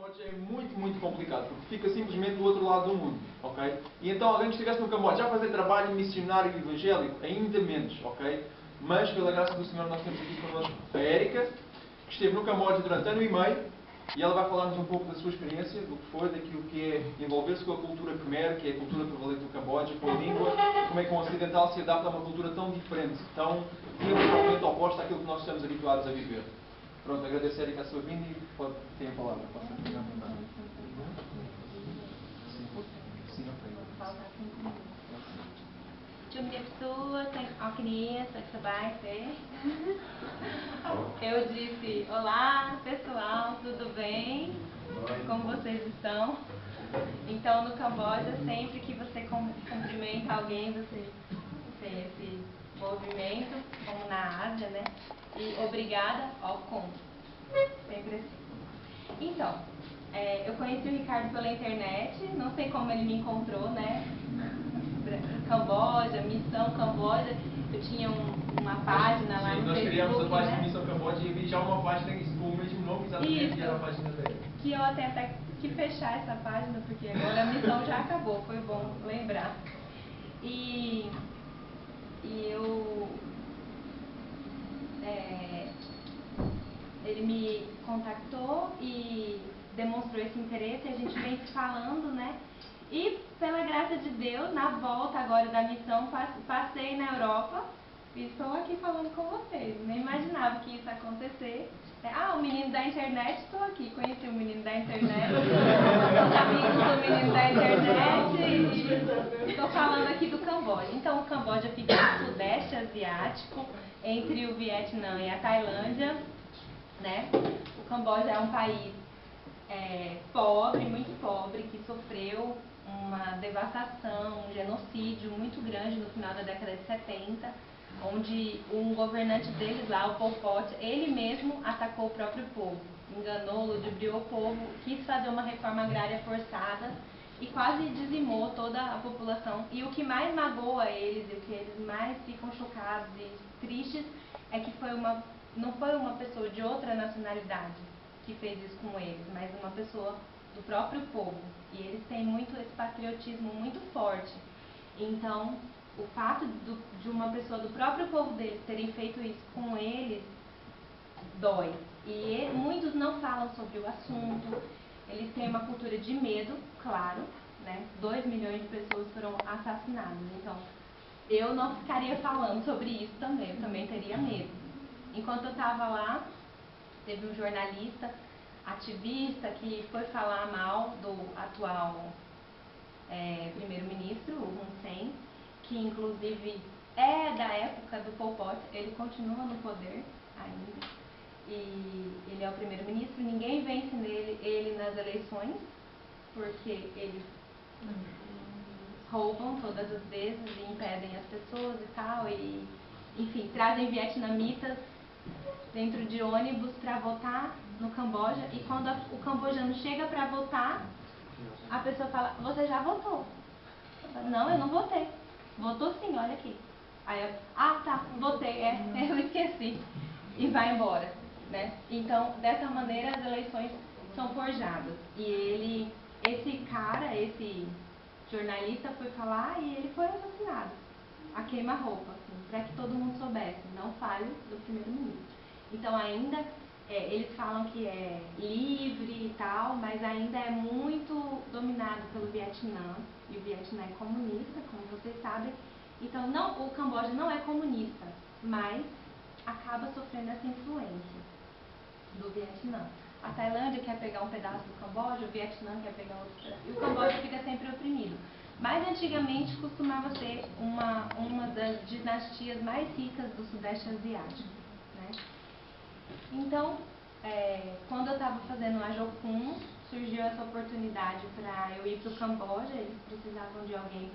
Camboja é muito complicado, porque fica simplesmente do outro lado do mundo, ok? E então alguém que estivesse no Camboja a fazer trabalho missionário e evangélico, ainda menos, ok? Mas, pela graça do Senhor, nós temos aqui connosco a Érica, que esteve no Camboja durante ano e meio, e ela vai falar-nos um pouco da sua experiência, do que foi, daquilo que é envolver-se com a cultura Khmer, que é a cultura prevalente do Camboja, com a língua, como é que um ocidental se adapta a uma cultura tão diferente, tão diametralmente oposta àquilo que nós estamos habituados a viver. Pronto, agradeço a Érica a sua vinda e tem a palavra. Posso pegar a vontade. Eu disse, olá pessoal, tudo bem? Como vocês estão? Então no Camboja, sempre que você cumprimenta alguém, você tem esse movimento, como na Ásia, né? E obrigada ao com. Sempre assim. Então, eu conheci o Ricardo pela internet, não sei como ele me encontrou, né? Camboja, Missão Camboja, eu tinha uma página lá no Facebook. Nós criamos a página né? Missão Camboja e vi já uma página com o mesmo nome, exatamente, que era a página dele. Que eu até que fechar essa página, porque agora a missão já acabou, foi bom lembrar. E eu... ele me contactou e demonstrou esse interesse, a gente vem se falando, né? E, pela graça de Deus, na volta agora da missão, passei na Europa e estou aqui falando com vocês. Nem imaginava que isso ia acontecer. O menino da internet, estou aqui, conheci o menino da internet, os amigos do menino da internet e estou falando aqui do Camboja. Então, o Camboja fica no Sudeste Asiático, entre o Vietnã e a Tailândia, né? O Camboja é um país pobre, muito pobre, que sofreu uma devastação, um genocídio muito grande no final da década de 70, onde um governante deles lá, o Pol Pot, ele mesmo atacou o próprio povo, enganou, ludibriou o povo, quis fazer uma reforma agrária forçada e quase dizimou toda a população. E o que mais magoa eles, e o que eles mais ficam chocados e tristes, é que não foi uma pessoa de outra nacionalidade que fez isso com eles, mas uma pessoa do próprio povo. E eles têm muito esse patriotismo muito forte. Então, o fato de uma pessoa do próprio povo deles terem feito isso com eles, dói. E muitos não falam sobre o assunto, eles têm uma cultura de medo, claro, né? 2 milhões de pessoas foram assassinadas. Então, eu não ficaria falando sobre isso também, eu também teria medo. Enquanto eu estava lá, teve um jornalista, ativista, que foi falar mal do atual primeiro-ministro, o Hun Sen, que inclusive é da época do Pol Pot, ele continua no poder ainda, e ele é o primeiro-ministro, ninguém vence ele nas eleições, porque eles roubam todas as vezes e impedem as pessoas e tal, e enfim, trazem vietnamitas dentro de ônibus para votar no Camboja, e quando o cambojano chega para votar, a pessoa fala, você já votou? Eu falo, não, eu não votei. Votou sim, olha aqui. Aí eu, tá, votei, eu esqueci. E vai embora, né? Então, dessa maneira, as eleições são forjadas. E esse jornalista foi falar e ele foi assassinado. A queima-roupa, assim, para que todo mundo soubesse, não fale do primeiro-ministro. Então, ainda, eles falam que é livre e tal, mas ainda é muito dominado pelo Vietnã, e o Vietnã é comunista, como vocês sabem. Então, o Camboja não é comunista, mas acaba sofrendo essa influência do Vietnã. A Tailândia quer pegar um pedaço do Camboja, o Vietnã quer pegar outro pedaço, e o Camboja fica sempre oprimido. Mas antigamente costumava ser uma das dinastias mais ricas do Sudeste Asiático, né? Então, quando eu estava fazendo a Jocum, surgiu essa oportunidade para eu ir para o Camboja. Eles precisavam de alguém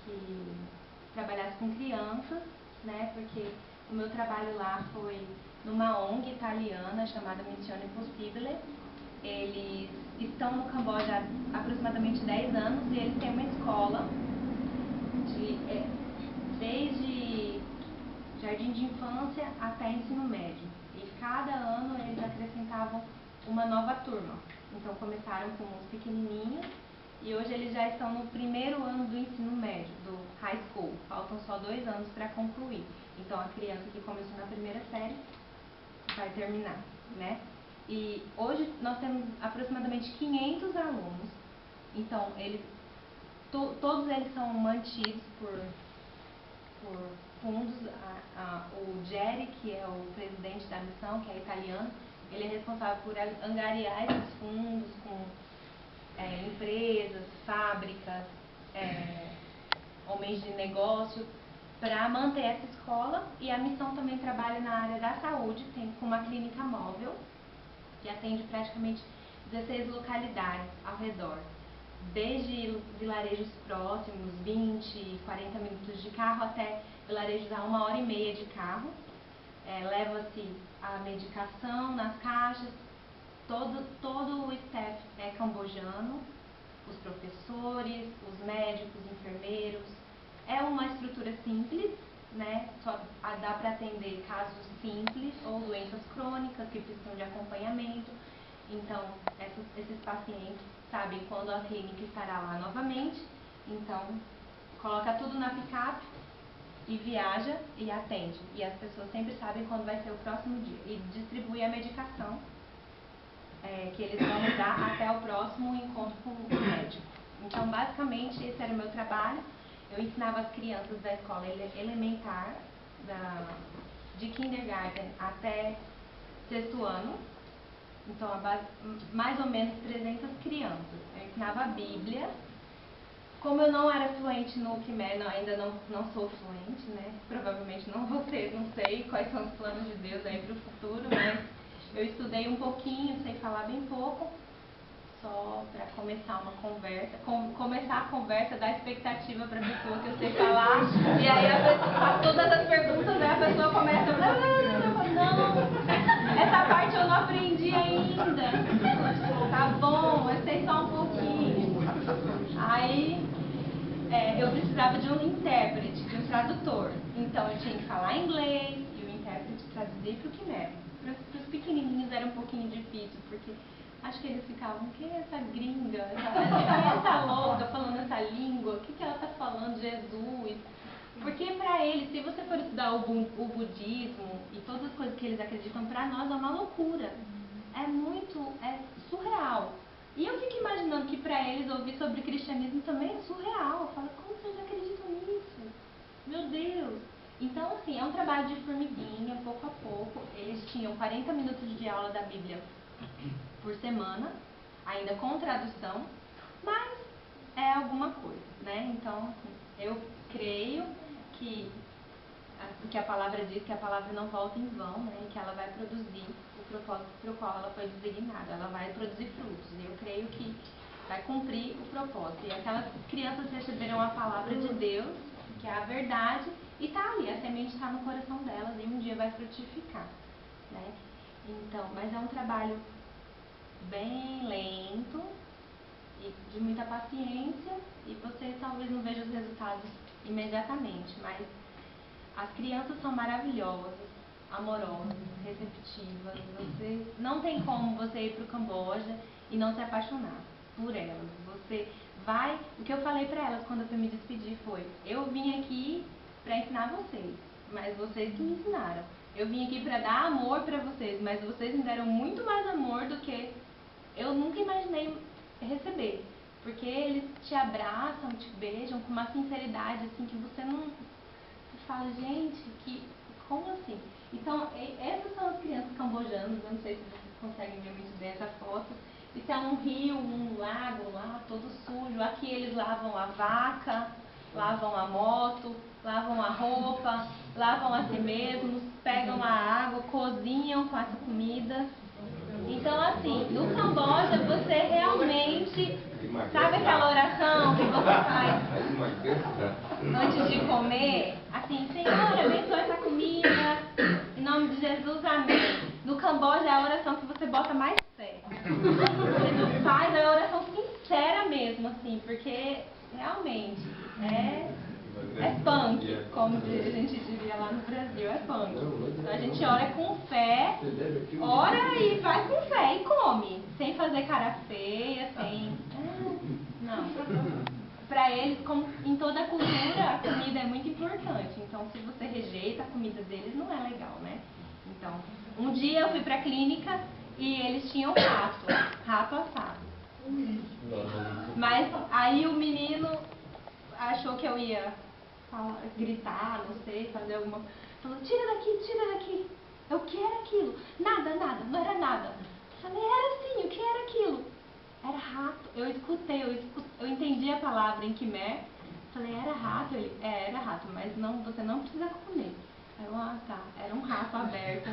que trabalhasse com crianças, né? Porque o meu trabalho lá foi numa ONG italiana chamada Missione Possibile. Eles estão no Camboja há aproximadamente 10 anos e eles têm uma escola desde jardim de infância até ensino médio. E cada ano eles acrescentavam uma nova turma. Então começaram com os pequenininhos e hoje eles já estão no primeiro ano do ensino médio, do high school. Faltam só 2 anos para concluir. Então a criança que começou na primeira série vai terminar, né? E hoje nós temos aproximadamente 500 alunos. Então todos eles são mantidos por fundos. O Jerry, que é o presidente da missão, que é italiano, ele é responsável por angariar esses fundos com empresas, fábricas, homens de negócio, para manter essa escola. E a missão também trabalha na área da saúde, tem uma clínica móvel que atende praticamente 16 localidades ao redor, desde vilarejos próximos, 20, 40 minutos de carro, até vilarejos a 1h30 de carro. Leva-se a medicação nas caixas, todo o staff é cambojano, os professores, os médicos, enfermeiros. É uma estrutura simples, né? Só dá para atender casos simples ou doenças crônicas que precisam de acompanhamento. Então, esses pacientes sabem quando a clínica estará lá novamente. Então, coloca tudo na picape e viaja e atende. E as pessoas sempre sabem quando vai ser o próximo dia. E distribui a medicação que eles vão usar até o próximo encontro com o médico. Então, basicamente, esse era o meu trabalho. Eu ensinava as crianças da escola elementar, de kindergarten até 6º ano. Então, mais ou menos 300 crianças. Eu ensinava a Bíblia. Como eu não era fluente no Khmer, ainda não sou fluente, né? Provavelmente não vou ser, não sei quais são os planos de Deus aí para o futuro, mas eu estudei um pouquinho, sei falar bem pouco, só para começar uma conversa, começar a conversa, dar expectativa para a pessoa que eu sei falar, e aí a pessoa faz todas as perguntas, aí a pessoa começa, não, essa parte eu não aprendi ainda, tá bom, eu sei só um pouquinho. Aí eu precisava de um intérprete, de um tradutor, então eu tinha que falar inglês e o intérprete traduzir para o Khmer. Para os pequenininhos era um pouquinho difícil, porque acho que eles ficavam, quem é essa gringa, essa louca falando essa língua, o que ela está falando, Jesus? Porque para eles, se você for estudar o budismo e todas as coisas que eles acreditam, para nós é uma loucura, é surreal. E eu fico imaginando que para eles ouvir sobre cristianismo também é surreal. Eu falo, como vocês acreditam nisso? Meu Deus! Então, assim, é um trabalho de formiguinha, pouco a pouco. Eles tinham 40 minutos de aula da Bíblia por semana, ainda com tradução, mas é alguma coisa, né? Então, assim, eu creio que a palavra diz que a palavra não volta em vão, né? E que ela vai produzir o propósito para o qual ela foi designada. Ela vai produzir frutos. E eu creio que vai cumprir o propósito. E aquelas crianças receberam a palavra de Deus, que é a verdade, e está ali, a semente está no coração delas e um dia vai frutificar, né? Então, mas é um trabalho bem lento e de muita paciência, e você talvez não veja os resultados imediatamente, mas as crianças são maravilhosas, amorosas, receptivas. Você não tem como você ir para o Camboja e não se apaixonar por elas. Você vai. O que eu falei para elas quando eu fui me despedir foi: eu vim aqui para ensinar vocês, mas vocês que me ensinaram. Eu vim aqui para dar amor para vocês, mas vocês me deram muito mais amor do que eu nunca imaginei receber. Porque eles te abraçam, te beijam com uma sinceridade assim que você não... Você fala, gente, como assim? Então, essas são as crianças cambojanas. Eu não sei se vocês conseguem ver muito bem essa foto. Isso é um rio, um lago lá, todo sujo. Aqui eles lavam a vaca, lavam a moto, lavam a roupa, lavam a si mesmos, pegam a água, cozinham com essa comida. Então, assim, no Camboja você realmente... Sabe aquela oração que você faz antes de comer? Assim, Senhor, abençoa essa comida, em nome de Jesus, amém. No Camboja é a oração que você bota mais fé. Você faz a oração sincera mesmo, assim, porque realmente é punk, como a gente diria lá no Brasil, é punk. Então a gente ora com fé, ora e faz com fé e come. come, sem fazer cara feia, sem... não. Para eles, como em toda a cultura, a comida é muito importante. Então, se você rejeita a comida deles, não é legal, né? Então, um dia eu fui pra clínica e eles tinham rato assado. Mas aí o menino achou que eu ia gritar, não sei, fazer alguma coisa. Falou, tira daqui, eu quero aquilo. Nada, não era nada. Eu falei, era sim, o que era aquilo? Era rato. Eu escutei, eu entendi a palavra em Quimer. Falei, era rato? Ele, era rato, mas não, você não precisa comer. Aí eu, tá, era um rato aberto.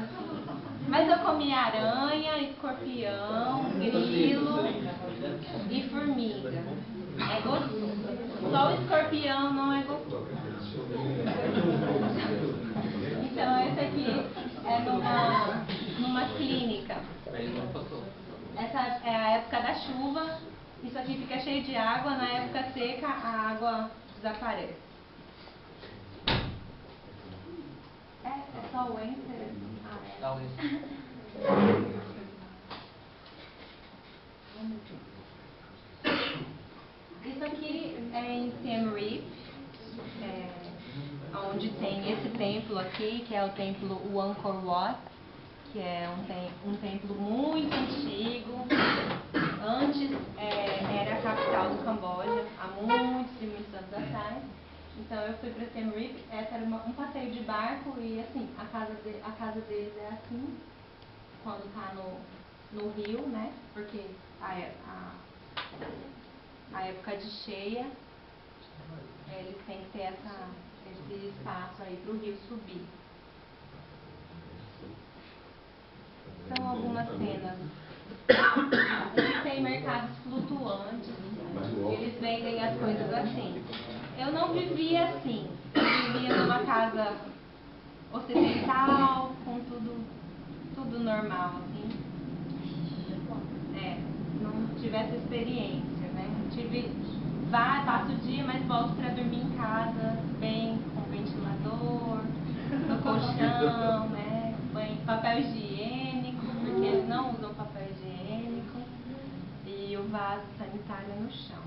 Mas eu comi aranha, escorpião, grilo e formiga. É gostoso. Só o escorpião não é gostoso. Então esse aqui é numa clínica. Essa é a época da chuva. Isso aqui fica cheio de água. Na época seca, a água desaparece. É só o enter? Isso aqui é em Siem Reap, onde tem esse templo aqui, que é o templo Angkor Wat, que é um templo muito antigo. Antes era a capital do Camboja, há muitos e muitos anos atrás. Então eu fui para Siem Reap, essa era um passeio de barco e assim, a casa deles é assim, quando está no rio, né? Porque a época de cheia, eles têm que ter esse espaço aí para o rio subir. São algumas cenas. Eles têm mercados flutuantes, eles vendem as coisas assim. Eu não vivia assim, eu vivia numa casa ocidental, com tudo normal, assim. Não tive essa experiência, né? Passo o dia, mas volto para dormir em casa, bem, com ventilador, no colchão, né? Papel higiênico, porque eles não usam papel higiênico, e o vaso sanitário no chão.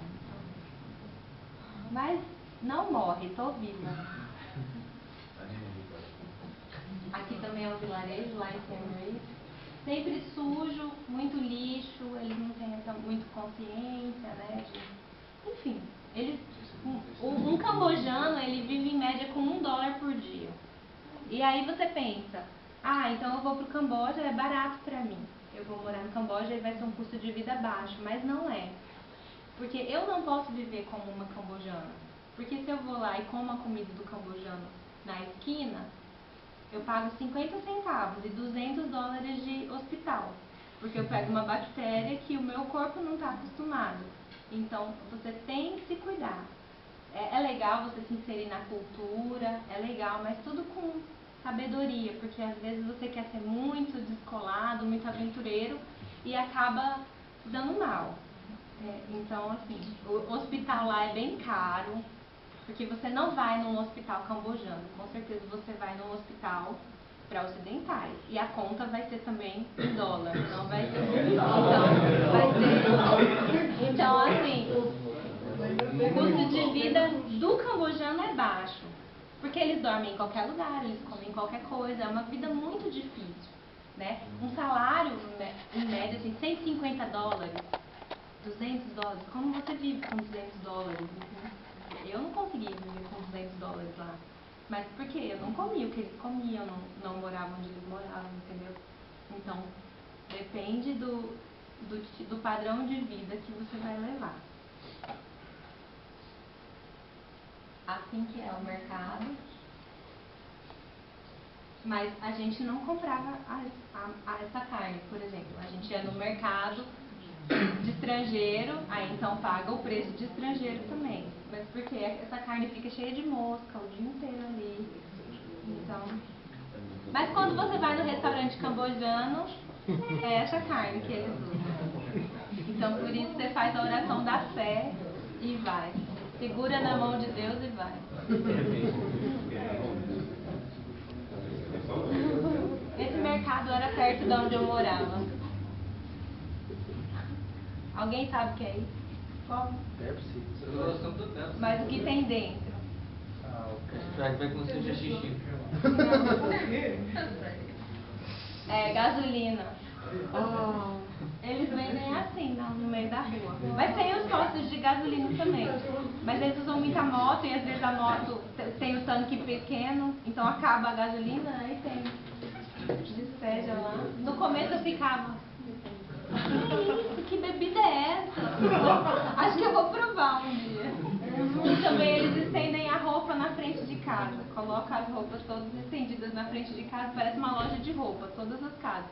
Mas não morre, tô viva. Aqui também é um vilarejo, lá em Siem Reap. Sempre sujo, muito lixo, eles não têm muito consciência, né? Enfim, um cambojano, ele vive em média com $1 por dia. E aí você pensa, então eu vou pro Camboja, é barato pra mim. Eu vou morar no Camboja e vai ser um custo de vida baixo, mas não é. Porque eu não posso viver como uma cambojana. Porque se eu vou lá e como a comida do cambojano na esquina, eu pago 50 centavos e $200 de hospital. Porque eu pego uma bactéria que o meu corpo não está acostumado. Então, você tem que se cuidar. É legal você se inserir na cultura, é legal, mas tudo com sabedoria. Porque às vezes você quer ser muito descolado, muito aventureiro e acaba dando mal. Então, assim, o hospital lá é bem caro, porque você não vai num hospital cambojano, com certeza você vai num hospital para ocidentais. E a conta vai ser também em dólar, não vai ser. Então, assim, o custo de vida do cambojano é baixo, porque eles dormem em qualquer lugar, eles comem qualquer coisa, é uma vida muito difícil, né? Um salário, em média, assim, $150, $200, como você vive com $200? Eu não conseguia viver com $200 lá. Mas por quê? Eu não comia o que eles comiam, não morava onde eles moravam, entendeu? Então, depende do padrão de vida que você vai levar. Assim que é o mercado. Mas a gente não comprava essa carne, por exemplo. A gente ia no mercado de estrangeiro, aí então paga o preço de estrangeiro também. Mas porque essa carne fica cheia de mosca o dia inteiro ali. Então, mas quando você vai no restaurante cambojano, é essa carne que eles usam. Então por isso você faz a oração da fé e vai. Segura na mão de Deus e vai. Esse mercado era perto de onde eu morava. Alguém sabe o que é isso? Como? Deve ser. Mas o que tem dentro? Ah, ok. Vai que não seja xixi. É gasolina. Eles vendem assim, no meio da rua. Mas tem os postos de gasolina também. Mas eles usam muita moto e às vezes a moto tem o tanque pequeno, então acaba a gasolina, aí tem. Despeja lá. No começo eu ficava. Que isso? Que bebida é essa? Acho que eu vou provar um dia. E também eles estendem a roupa na frente de casa. Colocam as roupas todas estendidas na frente de casa. Parece uma loja de roupa, todas as casas.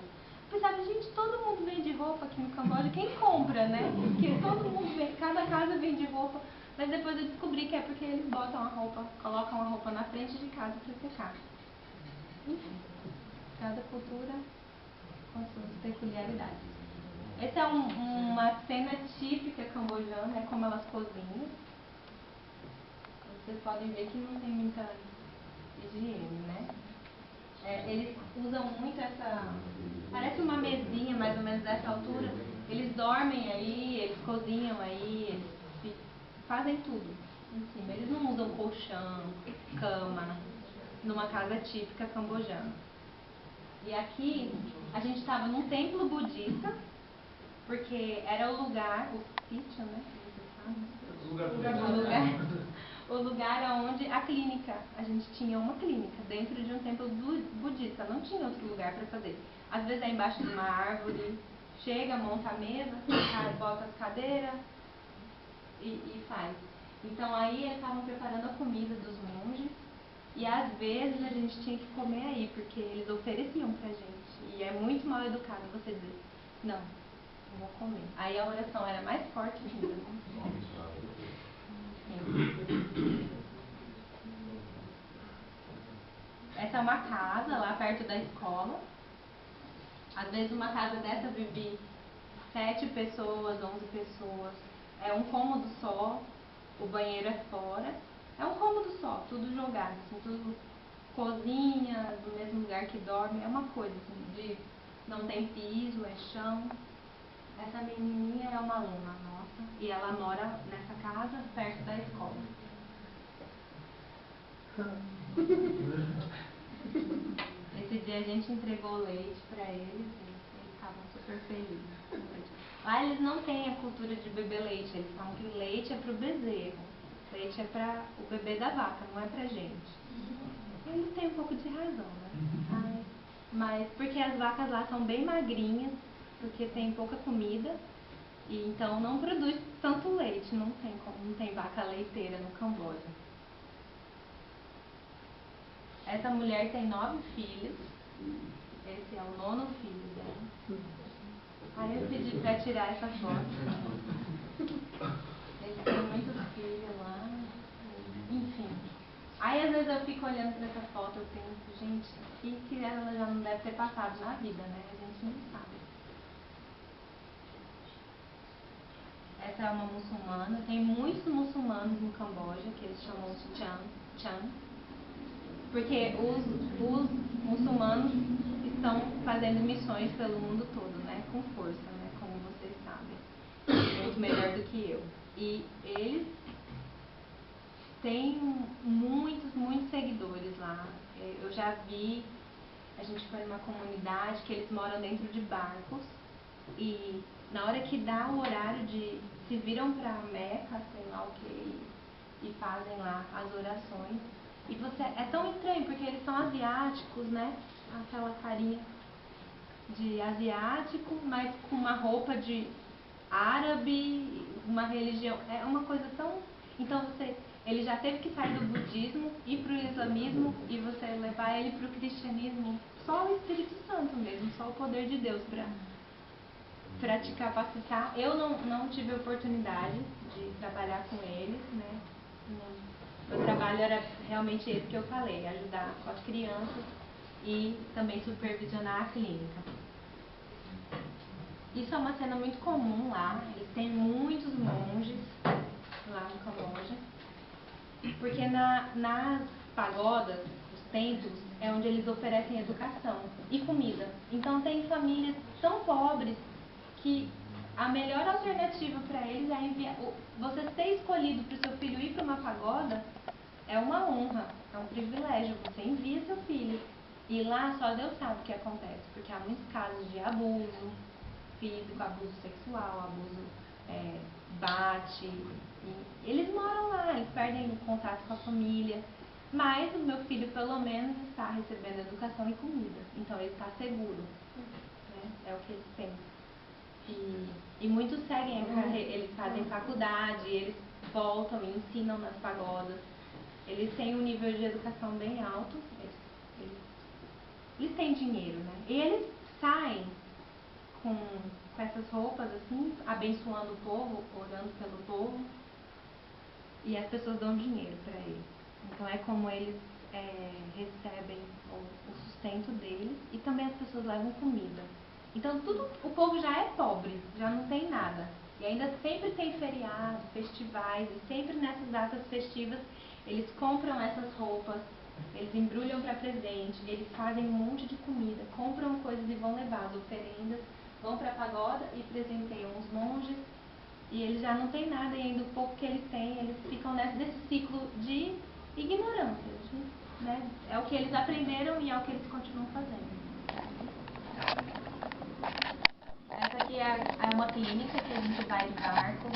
Eu pensava, gente, todo mundo vende roupa aqui no Camboja. Quem compra, né? Porque todo mundo vende, cada casa vende roupa. Mas depois eu descobri que é porque eles botam a roupa, colocam a roupa na frente de casa para secar. Enfim, cada cultura com suas peculiaridades. Essa é uma cena típica cambojana, é como elas cozinham. Vocês podem ver que não tem muita higiene, né? Eles usam muito essa... Parece uma mesinha mais ou menos dessa altura. Eles dormem aí, eles cozinham aí, eles fazem tudo em cima. Eles não usam colchão, cama, numa casa típica cambojana. E aqui, a gente estava num templo budista, porque era o lugar, o sítio, né? O lugar onde a clínica, a gente tinha uma clínica dentro de um templo budista, não tinha outro lugar para fazer. Às vezes é embaixo de uma árvore, chega, monta a mesa, bota as cadeiras e faz. Então aí eles estavam preparando a comida dos monges e às vezes a gente tinha que comer aí, porque eles ofereciam pra gente. E é muito mal educado você dizer, não vou comer. Aí a oração era mais forte ainda. Essa é uma casa lá perto da escola. Às vezes uma casa dessa vive 7 pessoas, 11 pessoas. É um cômodo só, o banheiro é fora. É um cômodo só, tudo jogado, assim, tudo cozinha, do mesmo lugar que dorme. É uma coisa assim, não tem piso, é chão. Essa menininha é uma aluna nossa e ela mora nessa casa perto da escola. Esse dia a gente entregou leite para eles e eles estavam super felizes. Lá eles não têm a cultura de beber leite, eles falam que leite é para o bezerro, leite é para o bebê da vaca, não é para gente. Eles têm um pouco de razão, né? Mas porque as vacas lá são bem magrinhas, porque tem pouca comida e então não produz tanto leite, não tem vaca leiteira no Camboja. Essa mulher tem 9 filhos, esse é o 9º filho dela. Aí eu pedi pra tirar essa foto. Eles têm muitos filhos lá, enfim. Aí às vezes eu fico olhando pra essa foto, eu penso, gente, que ela já não deve ter passado na vida, né? A gente não sabe. Essa é uma muçulmana, tem muitos muçulmanos no Camboja, que eles chamam de Chan, porque os muçulmanos estão fazendo missões pelo mundo todo, né, com força, né, como vocês sabem, muito melhor do que eu. E eles têm muitos seguidores lá. Eu já vi, a gente foi numa comunidade que eles moram dentro de barcos e na hora que dá o horário de se viram para Meca, sei lá o que, e fazem lá as orações. E é tão estranho, porque eles são asiáticos, né? Aquela carinha de asiático, mas com uma roupa de árabe, uma religião. É uma coisa tão... Então ele já teve que sair do budismo, ir para o islamismo e você levar ele para o cristianismo. Só o Espírito Santo mesmo, só o poder de Deus para te capacitar. Eu não tive a oportunidade de trabalhar com eles, né? Meu trabalho era realmente esse que eu falei, ajudar com as crianças e também supervisionar a clínica. Isso é uma cena muito comum lá, eles têm muitos monges lá no Camboja, porque nas pagodas, os templos, é onde eles oferecem educação e comida. Então tem famílias tão pobres que a melhor alternativa para eles é enviar. Você ter escolhido para o seu filho ir para uma pagoda é uma honra, é um privilégio. Você envia seu filho. E lá só Deus sabe o que acontece, porque há muitos casos de abuso físico, abuso sexual, abuso bate. E eles moram lá, eles perdem o contato com a família. Mas o meu filho, pelo menos, está recebendo educação e comida. Então, ele está seguro. Né? É o que eles pensam. E muitos seguem a carreira, eles fazem faculdade, eles voltam e ensinam nas pagodas. Eles têm um nível de educação bem alto. Eles têm dinheiro, né? E eles saem com essas roupas, assim, abençoando o povo, orando pelo povo. E as pessoas dão dinheiro para eles. Então é como eles recebem o sustento deles e também as pessoas levam comida. Então o povo já é pobre, já não tem nada. E ainda sempre tem feriados, festivais, e sempre nessas datas festivas eles compram essas roupas, eles embrulham para presente, eles fazem um monte de comida, compram coisas e vão levar as oferendas, vão para a pagoda e presenteiam os monges. E eles já não têm nada, e ainda o pouco que eles têm, eles ficam nesse ciclo de ignorância. Né? É o que eles aprenderam e é o que eles continuam fazendo. Essa aqui é uma clínica que a gente vai de barco.